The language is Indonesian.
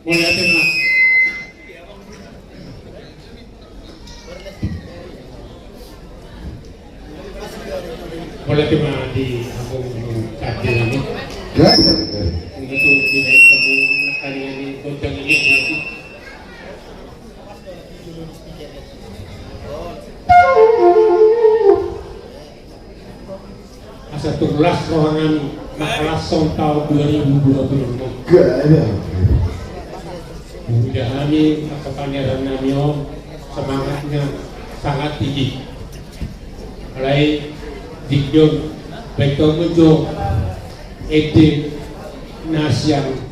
mulai tema di Agung Kadir ini itu tidak temu kali ini goncang ini asa 17 ruangan makalah tahun 2026 gak ada Mujahami atau Pangeran Namio semangatnya sangat tinggi mulai Dikjun Beto Mujo Ede Nasyang